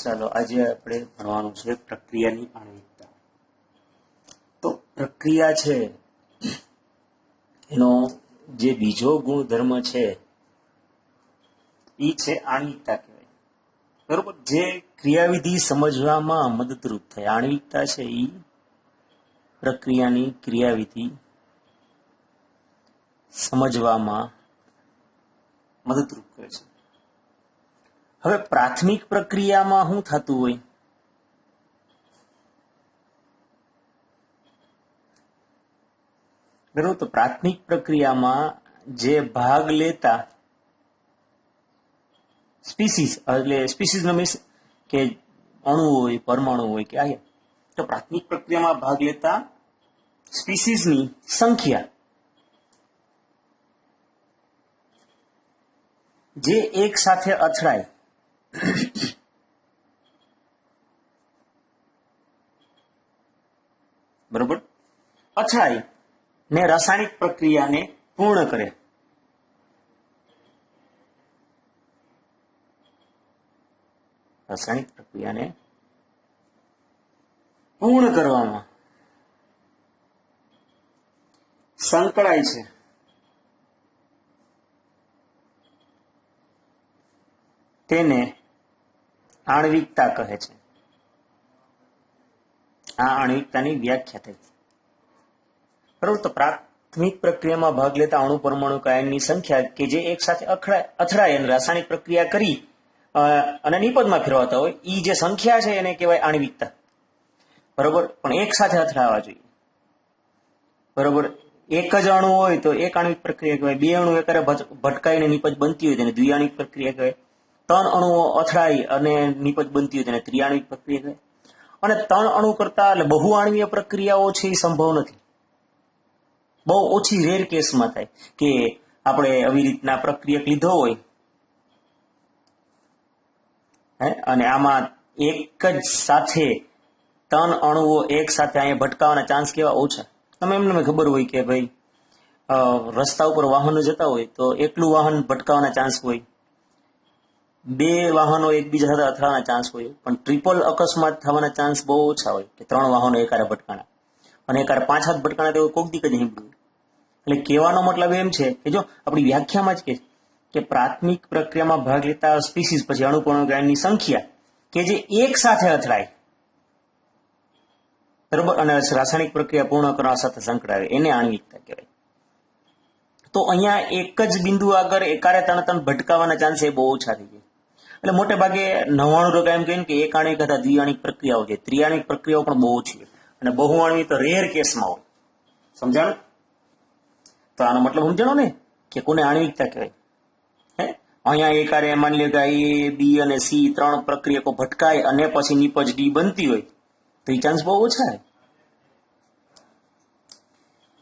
ચાલો આજે આપણે ભણવાનું છે પ્રક્રિયાની આણ્વિકતા. તો પ્રક્રિયા છે એનો જે બીજો ગુણધર્મ છે એ છે આણ્વિકતા કહેવાય. બરોબર, જે ક્રિયાવિધિ સમજવામાં મદદરૂપ થાય. આણ્વિકતા છે એ પ્રક્રિયાની ક્રિયાવિધિ સમજવામાં મદદરૂપ કરે છે. હવે પ્રાથમિક પ્રક્રિયામાં શું થતું હોય? બરોબર, તો પ્રાથમિક પ્રક્રિયામાં જે ભાગ લેતા સ્પીસીસ, એટલે સ્પીસીસ નો મીન્સ કે અણુ હોય, પરમાણુ હોય કે આ, તો પ્રાથમિક પ્રક્રિયામાં ભાગ લેતા સ્પીસીસની સંખ્યા જે એક સાથે અથડાય બરોબર, અથડાય ને રાસાયણિક પ્રક્રિયાને પૂર્ણ કરે. રાસાયણિક પ્રક્રિયાને પૂર્ણ કરવામાં સંકળાય છે તેને આણ્વિકતા કહે છે. આ આણ્વિકતાની વ્યાખ્યા થઈ. બરોબર, તો પ્રાથમિક પ્રક્રિયામાં ભાગ લેતા અણુ પરમાણુ કાયનની સંખ્યા કે જે એક સાથે અથડાય અને રાસાયણિક પ્રક્રિયા કરી અને નિપજમાં ફેરવાતા હોય, એ જે સંખ્યા છે એને કહેવાય આણ્વિકતા. બરોબર, પણ એક સાથે અથડાવા જોઈએ. બરોબર, એક જ અણુ હોય તો એક આણ્વિક પ્રક્રિયા કહેવાય. બે અણુ એકારે ભટકાઈને નિપજ બનતી હોય તેને દ્વિઆણ્વિક પ્રક્રિયા કહેવાય. ત્રણ અણુઓ અથડાઈ અને નિપજ બનતી હોય તેને ત્રિઆણ્વિક પ્રક્રિયા કહેવાય. અને ત્રણ અણુ કરતા એટલે બહુઆણ્વીય પ્રક્રિયાઓ છે એ સંભવ નથી. બહુ ઓછી રેર કેસમાં થાય કે આપણે આવી રીતના પ્રક્રિયક લીધો હોય અને આમાં એક જ સાથે ત્રણ અણુઓ એક સાથે અહીંયા ભટકાવાના ચાન્સ કેવા ઓછા. તમે એમને ખબર હોય કે ભાઈ રસ્તા ઉપર વાહનો જતા હોય તો એકલું વાહન ભટકાવાના ચાન્સ હોય, બે વાહનો એકબીજા સાથે અથડાવાના ચાન્સ હોય, પણ ટ્રિપલ અકસ્માત થવાના ચાન્સ બહુ ઓછા હોય કે ત્રણ વાહનો એકારે ભટકાણા અને એકારે 5 હાથ ભટકાણા તેવું કોક દીક જ નીકળ્યું. એટલે કહેવાનો મતલબ એમ છે કે જો આપણી વ્યાખ્યામાં જ કે પ્રાથમિક પ્રક્રિયામાં ભાગ લેતા સ્પીસીસ પછી અણુપરમાણુની સંખ્યા કે જે એક સાથે અથડાય, બરોબર, અને રાસાયણિક પ્રક્રિયા પૂર્ણ કરવા સાથે સંકળાય, એને આણ્વિકતા કહેવાય. તો અહીંયા એક જ બિંદુ આગળ એકારે ત્રણ ભટકાવાના ચાન્સ એ બહુ ઓછા થઈ જાય. એટલે મોટે ભાગે 99% એમ કહીએ કે એક આણ્વિક અથવા દ્વિઆણ્વિક પ્રક્રિયાઓ છે. ત્રિઆણ્વિક પ્રક્રિયાઓ પણ બહુ ઓછી હોય અને બહુઆણ્વિક તો રેર કેસમાં હોય. સમજાણું? તો આનો મતલબ સમજાણો ને કે કોને આણ્વિકતા કહેવાય. અહીંયા એકારે માની લો કે A, B અને C ત્રણ પ્રક્રિયકો ભટકાય અને પછી નિપજ D બનતી હોય તો એ ચાન્સ બહુ ઓછા છે.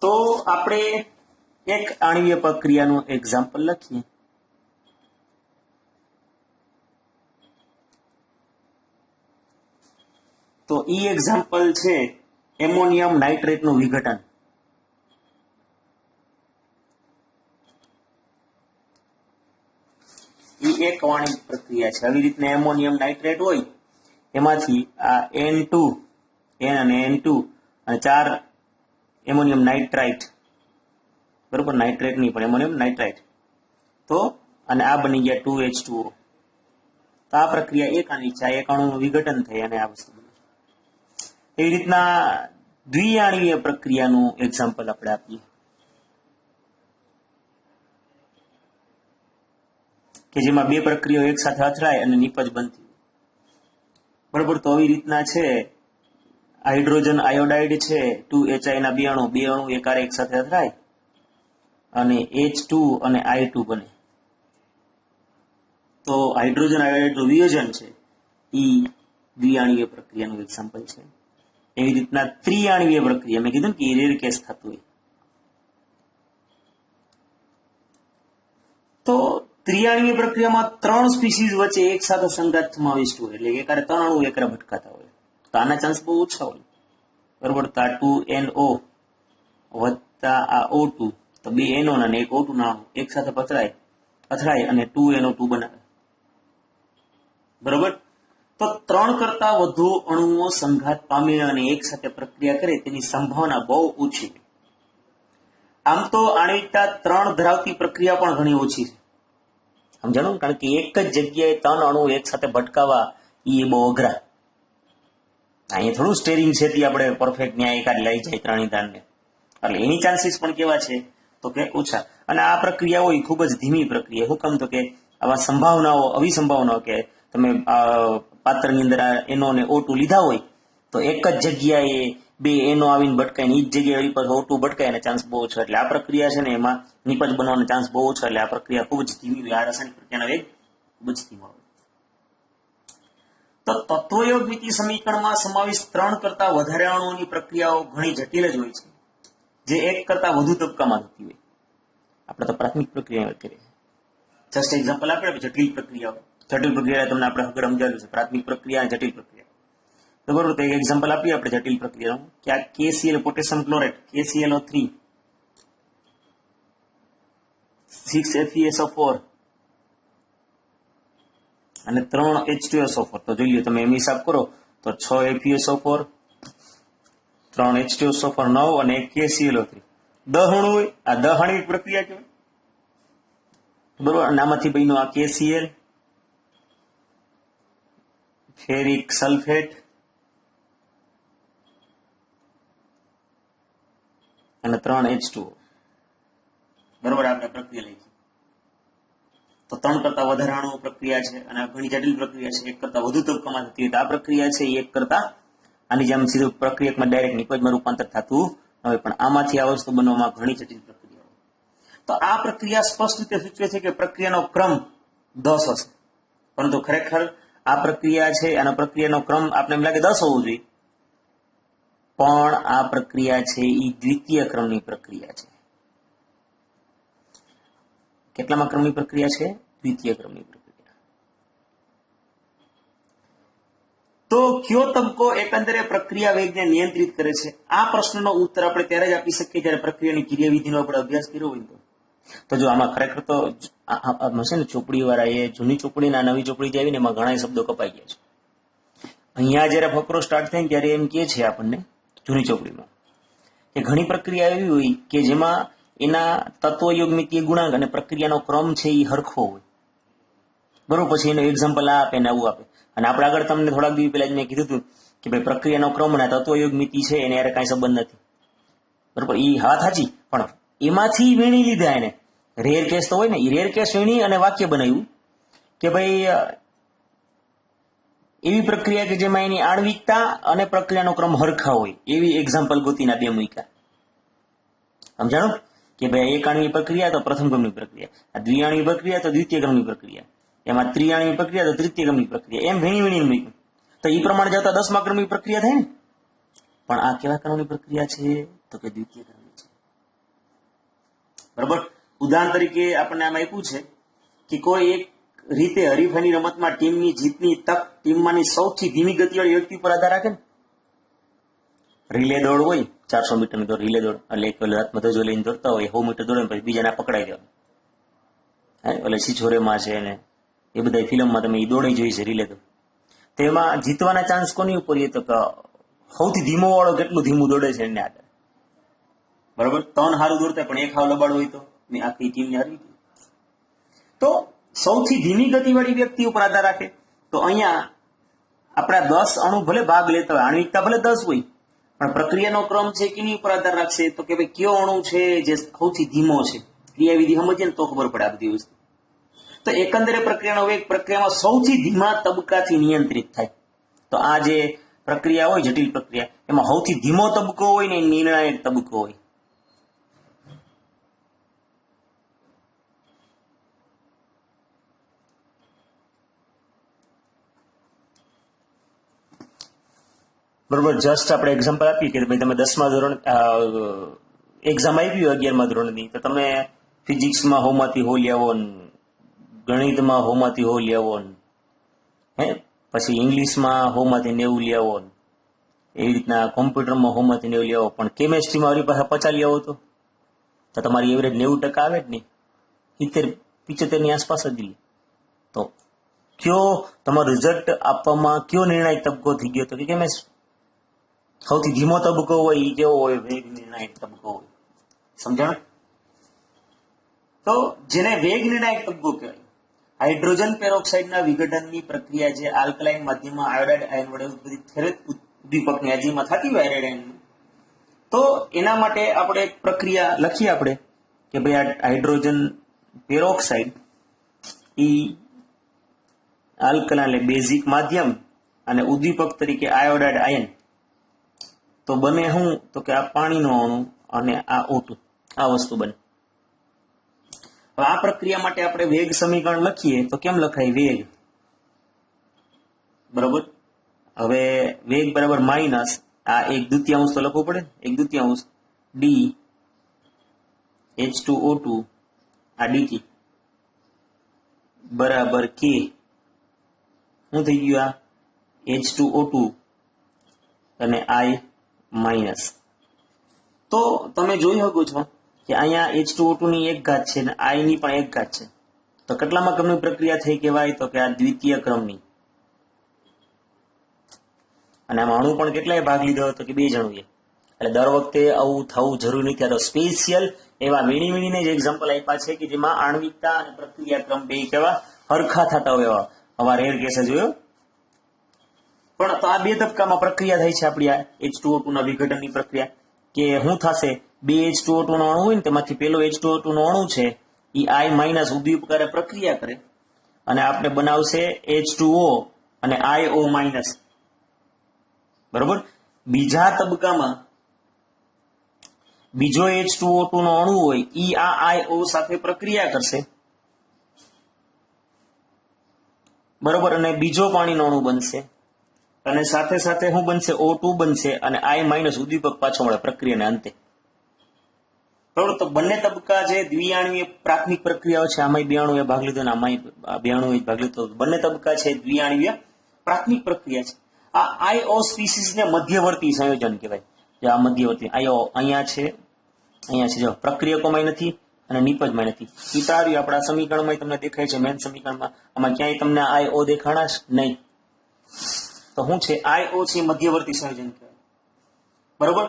તો આપણે એક આણ્વીય પ્રક્રિયાનું એક્ઝામ્પલ લખીએ. તો ઈ એક્ઝામ્પલ છે એમોનિયમ નાઇટ્રેટનું વિઘટન. એ એક આણ્વિક પ્રક્રિયા છે. આવી રીતના એમોનિયમ નાઇટ્રેટ હોય એમાંથી આ N2 N અને N2 અને 4 એમોનિયમ નાઇટ્રાઇટ, બરોબર, નાઇટ્રેટ નહીં પણ એમોનિયમ નાઇટ્રાઇટ, તો અને આ બની ગયા 2H2O. તો આ પ્રક્રિયા એક આણ્વિક છે. એક અણુનું વિઘટન થઈ અને આ વસ્તુ બને. એવી રીતના દ્વિઆણ્વીય પ્રક્રિયાનું એક્ઝામ્પલ આપણે આપીએ કે જેમાં બે પ્રક્રિયાઓ એક સાથે અથડાય અને નિપજ બનતી હોય. બરોબર, તો આવી રીતના છે હાઇડ્રોજન આયોડાઇડ છે 2HI ના બે અણુ એકારે એક સાથે અથડાય અને H2 અને I2 બને. તો હાઇડ્રોજન આયોડાઇડનું વિયોજન છે એ દ્વિઆણ્વીય પ્રક્રિયાનું એક્ઝામ્પલ છે. એવી રીતના ત્રિઆણ્વીય પ્રક્રિયા મેં કીધું કે રેર કેસ થતું હોય. તો ત્રિઆણ્વીય પ્રક્રિયામાં ત્રણ સ્પીસીસ વચ્ચે એક સાથે સંઘાત સમાવિષ્ટ હોય, એટલે એકારે ત્રણ અણુ એકારે ભટકાતા હોય તો આના ચાન્સ બહુ ઓછા હોય. બરોબર, તો આ 2NO વત્તા આ O2, તો બે NO અને એક O2 ના અણુ એક સાથે અથડાય અને 2NO2 બનાવે. બરોબર, તો 3 કરતા વધુ અણુઓ સંઘાત પામે અને એક સાથે પ્રક્રિયા કરે તેની સંભાવના બહુ ઓછી છે. આમ તો આણ્વિકતા 3 ધરાવતી પ્રક્રિયા પણ ઘણી ઓછી છે, સમજાણું? કારણ કે એક જ જગ્યાએ 3 અણુ એક સાથે ભટકાવા એ બહુ અઘરા. અહીંયા થોડું સ્ટેરિંગ છે તે આપણે પરફેક્ટ ન્યાય એકાદ લઈ જાય ત્રણિતાને, એટલે એની ચાન્સીસ પણ કેવા છે તો કે ઓછા. અને આ પ્રક્રિયાઓ એ ખૂબ જ ધીમી પ્રક્રિયા. શું કામ? તો કે આવા સંભાવનાઓ, આવી સંભાવનાઓ કે તમે પાત્રની અંદર એનો ને O2 લીધા હોય તો એક જ જગ્યાએ 2 એનો આવીને ભટકાય ને એ જ જગ્યાએ O2 ભટકાય અને ચાન્સ બહુ ઓછો. એટલે આ પ્રક્રિયા છે ને એમાં નિપજ બનવાનો ચાન્સ બહુ ઓછો. એટલે આ પ્રક્રિયા ખૂબ જ ધીમી હોય. આ રાસાયણિક પ્રક્રિયાનો વેગ ખૂબ જ ધીમો હોય. તો તત્વયોગમિતિ સમીકરણમાં સમાવિષ્ટ 3 કરતા વધારે અણુઓની પ્રક્રિયાઓ ઘણી જટિલ જ હોય છે, જે એક કરતા વધુ તબક્કામાં થતી હોય. આપણે તો પ્રાથમિક પ્રક્રિયા કરીએ. જસ્ટ એક્ઝામ્પલ આપે જટિલ પ્રક્રિયાઓ. જટિલ પ્રક્રિયા તમને આપણે આગળ સમજાવ્યું છે, પ્રાથમિક પ્રક્રિયા અને જટિલ પ્રક્રિયા. તો બરોબર, તો એક એક્ઝામ્પલ આપીએ આપણે જટિલ પ્રક્રિયાનું કે આ KCl potassium chlorate KClO3 6FeSO4 અને 3H2SO4. તો જોઈ લો તમે એમ હિસાબ કરો તો 6FeSO4 3H2SO4 9 અને KClO3 10 અણુ હોય. આ 10 આણ્વિક પ્રક્રિયા કહેવાય, બરોબર. અને આમાંથી બન્યું આ KCl, ફેરિક સલ્ફેટ અને 3H2O, બરોબર. આપણે પ્રક્રિયા લઈ તો 3 કરતા વધારે અણુ પ્રક્રિયા છે અને આ ઘણી જટિલ પ્રક્રિયા છે. એક કરતા વધુ તબક્કામાં થતી હોય તો આ પ્રક્રિયા છે એક કરતા આની જેમ સીધું પ્રક્રિયામાં ડાયરેક્ટ નિપજમાં રૂપાંતર થતું હોય, પણ આમાંથી આ વસ્તુ બનવામાં ઘણી જટિલ પ્રક્રિયાઓ. તો આ પ્રક્રિયા સ્પષ્ટ રીતે સૂચવે છે કે પ્રક્રિયાનો ક્રમ 10 હશે, પરંતુ ખરેખર આ પ્રક્રિયા છે આનો પ્રક્રિયાનો ક્રમ આપણે એમ લાગે 10 હોવું જોઈએ, પણ આ પ્રક્રિયા છે એ દ્વિતીય ક્રમની પ્રક્રિયા છે. કેટલામાં ક્રમની પ્રક્રિયા છે? દ્વિતીય ક્રમની પ્રક્રિયા. તો કયો તબક્કો એકંદરે પ્રક્રિયા વેગને નિયંત્રિત કરે છે? આ પ્રશ્નનો ઉત્તર આપણે ત્યારે જ આપી શકીએ જ્યારે પ્રક્રિયાની ક્રિયાવિધિનો આપણે અભ્યાસ કર્યો હોય તો જો આમાં ખરેખર તો છે ને ચોપડી વાળા એ જૂની ચોપડી ના નવી ચોપડી જે આવી ને એમાં ઘણા શબ્દો કપાઈ ગયા છે. અહીંયા જયારે ફકરો સ્ટાર્ટ થાય ત્યારે એમ કે છે આપણને જૂની ચોપડીમાં કે ઘણી પ્રક્રિયા એવી હોય કે જેમાં એના તત્વયોગમિતીય ગુણાંક અને પ્રક્રિયાનો ક્રમ છે એ હરખો હોય, બરોબર. પછી એનું એક્ઝામ્પલ આ આપે ને આવું આપે. અને આપણે આગળ તમને થોડાક દિવસ પહેલા જ મેં કીધું હતું કે ભાઈ પ્રક્રિયાનો ક્રમ અને તત્વયોગમિતિ છે એને યાર કાંઈ સંબંધ નથી, બરોબર. એ વાત સાચી, પણ એમાંથી વીણી લીધા એને. રેર કેસ તો હોય ને, એ રેર કેસ વીણી અને વાક્ય બનાવ્યું કે ભાઈ એવી પ્રક્રિયા કે જેમાં એની આણ્વિકતા અને પ્રક્રિયાનો ક્રમ હરખા હોય એવી એક્ઝામ્પલ ગોતીના 2 મૂક્યા. સમજાણું? કે ભાઈ એક આણ્વિક પ્રક્રિયા તો પ્રથમ ક્રમની પ્રક્રિયા, આ દ્વિઆણ્વિક પ્રક્રિયા તો દ્વિતીય ક્રમની પ્રક્રિયા, એમાં ત્રિઆણ્વિક પ્રક્રિયા તો તૃતીય ક્રમની પ્રક્રિયા, એમ વીણી મૂક્યું. તો એ પ્રમાણે જતા 10મા ક્રમની પ્રક્રિયા થાય ને. પણ આ કેવા ક્રમની પ્રક્રિયા છે? તો કે દ્વિતીય ક્રમની છે, બરોબર. ઉદાહરણ તરીકે આપણને આમાં આપ્યું છે કે કોઈ એક રીતે હરીફાઈની રમતમાં ટીમની જીતની તક ટીમમાંની સૌથી ધીમી ગતિવાળી વ્યક્તિ પર આધાર રાખે ને. રિલે દોડ હોય 400 મીટરની દોડ, રિલે દોડ એટલે એક હાથમાં ધજો લઈને દોડતા હોય, 100 મીટર દોડે પછી બીજાને પકડાઈ દેવાનું. એટલે સિછોરેમાં છે ને એ બધા ફિલ્મમાં તમે એ દોડી જોઈ છે રિલે દોડ. તો એમાં જીતવાના ચાન્સ કોની ઉપર? એ તો સૌથી ધીમો વાળો કેટલું ધીમું દોડે છે એને આગળ, બરોબર. 3 હારું દોડતા પણ એક હાવ લબાડ હોય તો આખી ટીમને હારવી. તો સૌથી ધીમી ગતિવાળી વ્યક્તિ ઉપર આધાર રાખે. તો અહીંયા આપણા 10 અણુ ભલે ભાગ લેતા હોય, આણ્વિકતા ભલે 10 હોય, પણ પ્રક્રિયાનો ક્રમ છે કેની ઉપર આધાર રાખશે? તો કે ભાઈ કયો અણુ છે જે સૌથી ધીમો છે. ક્રિયાવિધિ સમજીએ ને તો ખબર પડે આ બધી વસ્તુ. તો એકંદરે પ્રક્રિયાનો વેગ પ્રક્રિયામાં સૌથી ધીમા તબક્કાથી નિયંત્રિત થાય. તો આ જે પ્રક્રિયા હોય જટિલ પ્રક્રિયા એમાં સૌથી ધીમો તબક્કો હોય ને નિર્ણાયક તબક્કો હોય. બરોબર. જસ્ટ આપણે એક્ઝામ્પલ આપીએ કે ભાઈ તમે 10મા ધોરણ એક્ઝામ આવી હોય 11મા ધોરણની, તો તમે ફિઝિક્સમાં 100માંથી 100 લેવો ને, ગણિતમાં 100માંથી 100 લેવો ને, પછી ઇંગ્લિશમાં 100માંથી 90 લેવો ને, એવી રીતના કોમ્પ્યુટરમાં 100માંથી 90 લેવો, પણ કેમેસ્ટ્રીમાં મારી પાસે 50 લેવો તો તમારી એવરેજ 90% આવે જ નહીં, 70-75 ની આસપાસ જ લે. તો કયો તમારો રિઝલ્ટ આપવામાં કયો નિર્ણાયક તબક્કો થઈ ગયો? તો કે મેં સૌથી ધીમો તબક્કો હોય એ કેવો હોય? વેગ નિર્ણાયક તબક્કો હોય. સમજણ? તો જેને વેગ નિર્ણાયક તબક્કો કહેવાય. હાઇડ્રોજન પેરોક્સાઇડના વિઘટનની પ્રક્રિયા જે આલ્કલાઇન માધ્યમમાં આયોડાઇડ આયન વડે ઉત્પાદિત ખેરેત ઉદ્દીપકની હાજરીમાં થતી હોય આયોડાઇડ, તો એના માટે આપણે એક પ્રક્રિયા લખીએ આપણે કે ભાઈ આ હાઇડ્રોજન પેરોક્સાઇડ ઈ આલ્કલાઇન એટલે બેઝિક માધ્યમ અને ઉદ્દીપક તરીકે આયોડાઇડ આયન, તો બને શું? તો કે આ પાણીનો અણુ અને આ O2 આ વસ્તુ બને. હવે આ પ્રક્રિયા માટે આપણે વેગ સમીકરણ લખીએ તો કેમ લખાય? વેગ બરોબર. હવે વેગ બરાબર માઇનસ આ 1/2 તો લખવું પડે, 1/2 d H2O2 આ dt બરાબર k. શું થઈ ગયું? આ H2O2 અને I માઇનસ. તો તમે જોઈ શકો છો કે અહીંયા H2O2 ની 1 ઘાત છે અને I ની પણ 1 ઘાત છે. તો કેટલામાં ક્રમની પ્રક્રિયા થઈ કહેવાય? તો કે આ દ્વિતીય ક્રમની. અને આમાં અણુ પણ કેટલાય ભાગ લીધો હતો? કે 2 જ અણુએ. એટલે દર વખતે આવું થવું જરૂરી નથી. આ તો સ્પેશિયલ એવા વીણીને જ એક્ઝામ્પલ આપ્યા છે કે જેમાં આણ્વિકતા અને પ્રક્રિયા ક્રમ બે કેવા હરખા થતા હોય એવા. અમારે રેર કેસ જોયો. પણ તો આ 2 તબક્કામાં પ્રક્રિયા થાય છે આપણી આ H2O2 ના વિઘટનની પ્રક્રિયા. કે શું થશે? 2 H2O2 નો અણુ હોય ને તેમાંથી પેલો H2O2 નો અણુ છે એ I માઇનસ ઉદ્દીપકારે પ્રક્રિયા કરે અને આપણે બનાવશે H2O અને IO માઇનસ. બરોબર. બીજા તબક્કામાં બીજો H2O2 નો અણુ હોય ઈ આ IO સાથે પ્રક્રિયા કરશે, બરોબર, અને બીજો પાણીનો અણુ બનશે અને સાથે સાથે શું બનશે? O2 બનશે અને I માઇનસ ઉદ્દીપક પાછો મળે પ્રક્રિયાને અંતે. બરોબર. તો બંને તબક્કા જે દ્વિઆણ્વીય પ્રાથમિક પ્રક્રિયાઓ છે, આમાં 2 અણુએ ભાગ લીધો અને આમાં 2 અણુએ ભાગ લીધો. બંને તબક્કા છે દ્વિઆણ્વીય પ્રાથમિક પ્રક્રિયા છે. આ IO સ્પીસીસને મધ્યવર્તી સંયોજન કહેવાય. જે આ મધ્યવર્તી IO અહીંયા છે જો પ્રક્રિયકોમાં નથી અને નિપજમાં નથી. એ તાર્યું આપણા સમીકરણમાં તમને દેખાય છે, મેન સમીકરણમાં. આમાં ક્યાંય તમને IO દેખાણા જ નહીં. તો શું છે? IO છે મધ્યવર્તી સંયોજન કહેવાય. બરોબર.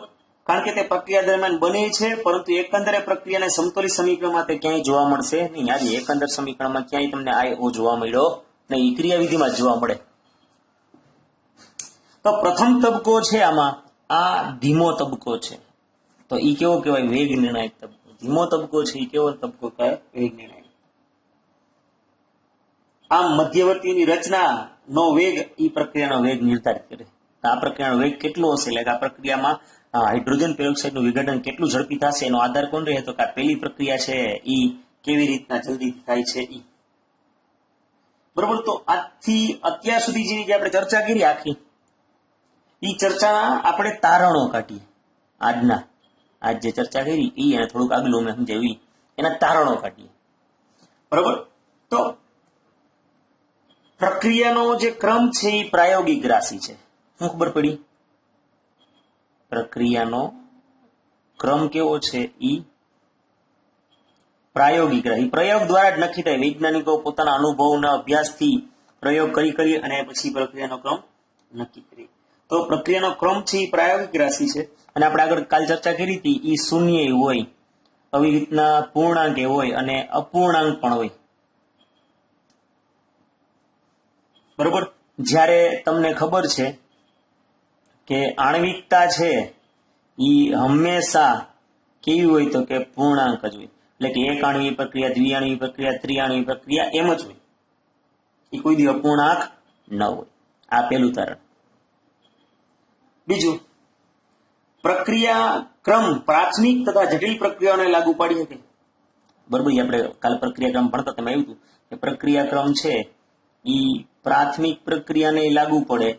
કારણ કે તે પ્રક્રિયા દરમિયાન બને છે, પરંતુ એકંદરે પ્રક્રિયાને સમતોલિત સમીકરણમાં તે ક્યાંય જોવા મળશે નહીં. આજે એકંદર સમીકરણમાં ક્યાંય તમને IO જોવા મળ્યો નહીં, ક્રિયાવિધિમાં જ જોવા મળે. તો પ્રથમ તબક્કો છે આમાં આ ધીમો તબક્કો છે. તો ઈ કેવો કહેવાય? વેગ નિર્ણાયક તબક્કો. ધીમો તબક્કો છે એ કેવો તબક્કો કહેવાય? વેગ નિર્ણાયક. આમ મધ્યવર્તીની રચના નો વેગ ઈ પ્રક્રિયાનો વેગ નિર્ધારિત કરે. આ પ્રક્રિયાનો વેગ કેટલો હશે? એટલે આ પ્રક્રિયામાં હાઇડ્રોજન પેરોક્સાઇડનું વિઘટન કેટલું ઝડપી થશે એનો આધાર કોણ રહે? તો કે આ પહેલી પ્રક્રિયા છે ઈ કેવી રીતના જલ્દી થાય છે ઈ. બરોબર. તો આજથી અત્યાર સુધી જેની જે આપણે ચર્ચા કરી આખી, ઈ ચર્ચાના આપણે તારણો કાઢીએ. આજ જે ચર્ચા કરી ઈ અને થોડુંક આગલું મેં સમજાવ્યું એના તારણો કાઢીએ. બરોબર. તો પ્રક્રિયાનો જે ક્રમ છે એ પ્રાયોગિક રાશિ છે. શું ખબર પડી? પ્રક્રિયાનો ક્રમ કેવો છે? ઈ પ્રાયોગિક રાશિ. પ્રયોગ દ્વારા જ નક્કી થાય. વૈજ્ઞાનિકો પોતાના અનુભવના અભ્યાસથી પ્રયોગ કરી અને પછી પ્રક્રિયાનો ક્રમ નક્કી કરી. તો પ્રક્રિયાનો ક્રમ છે એ પ્રાયોગિક રાશિ છે. અને આપણે આગળ કાલ ચર્ચા કરી હતી એ શૂન્ય હોય, આવી રીતના પૂર્ણાંક હોય અને અપૂર્ણાંક પણ હોય. બરોબર. જ્યારે તમને ખબર છે કે આણ્વિકતા છે એ હંમેશા કેવી હોય? તો કે પૂર્ણાંક જ હોય. એટલે કે એક આણ્વીય પ્રક્રિયા, દ્વિઆણ્વીય પ્રક્રિયા, ત્રિઆણ્વીય પ્રક્રિયા એમ જ હોય. એ કોઈ દી અપૂર્ણાંક ન હોય. આ પહેલું તારણ. બીજું, પ્રક્રિયા ક્રમ પ્રાથમિક તથા જટિલ પ્રક્રિયાઓને લાગુ પાડી શકે. બરોબર. આપણે કાલ પ્રક્રિયા ક્રમ ભણતા તેમાં આવ્યું હતું કે પ્રક્રિયા ક્રમ છે ઈ પ્રાથમિક પ્રક્રિયાને લાગુ પડે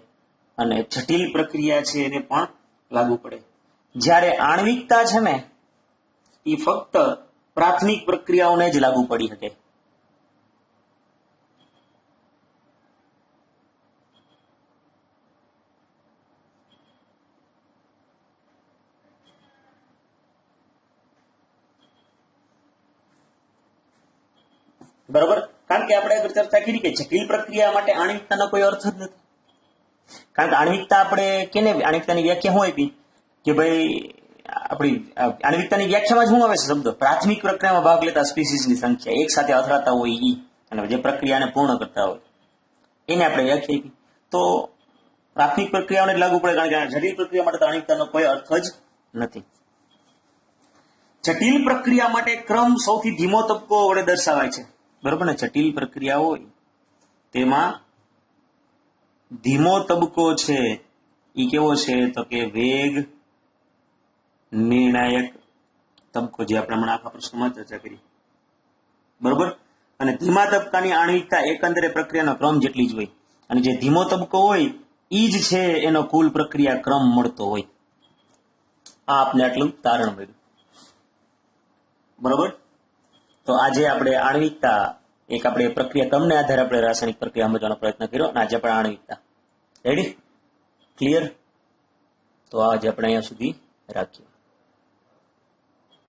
અને જટિલ પ્રક્રિયા છે એને પણ લાગુ પડે. જ્યારે આણ્વિકતા છે ને એ ફક્ત પ્રાથમિક પ્રક્રિયાઓને જ લાગુ પડી શકે. બરોબર. કારણ કે આપણે આગળ ચર્ચા કરી કે જટિલ પ્રક્રિયા માટે આણ્વિકતાનો કોઈ અર્થ જ નથી. કારણ કે આણ્વિકતા આપણે કેને આણ્વિકતાની વ્યાખ્યા શું આપી કે ભાઈ આપણી આણ્વિકતાની વ્યાખ્યામાં જ શું આવે છે શબ્દ પ્રાથમિક પ્રક્રિયામાં ભાગ લેતા સ્પીસીસની સંખ્યા એક સાથે અથડાતા હોય ઈ અને જે પ્રક્રિયાને પૂર્ણ કરતા હોય એને આપણે વ્યાખ્યા આપી. તો પ્રાથમિક પ્રક્રિયાઓને જ લાગુ પડે કારણ કે જટિલ પ્રક્રિયા માટે આણ્વિકતાનો કોઈ અર્થ જ નથી. જટિલ પ્રક્રિયા માટે ક્રમ સૌથી ધીમો તબક્કો વડે દર્શાવાય છે. બરોબર ને? જટિલ પ્રક્રિયા હોય તેમાં ધીમો તબક્કો છે એ કેવો છે તો કે વેગ નિર્ણાયક તબક્કો, જે આપણે હમણાં આખા પ્રશ્નમાં ચર્ચા કરી. બરોબર? અને ધીમા તબક્કાની આણ્વિકતા એકંદરે પ્રક્રિયાનો ક્રમ જેટલી જ હોય અને જે ધીમો તબક્કો હોય એ જ છે એનો કુલ પ્રક્રિયા ક્રમ મળતો હોય. આ આપને આટલું તારણ મળ્યું. બરોબર? તો આજે આપણે આણ્વિકતા એક આપણે પ્રક્રિયા ક્રમને આધારે આપણે રાસાયણિક પ્રક્રિયા સમજવાનો પ્રયત્ન કર્યો અને આજે આપણે આણ્વિકતા રેડી ક્લિયર. તો આજે આપણે અહીંયા સુધી રાખીએ.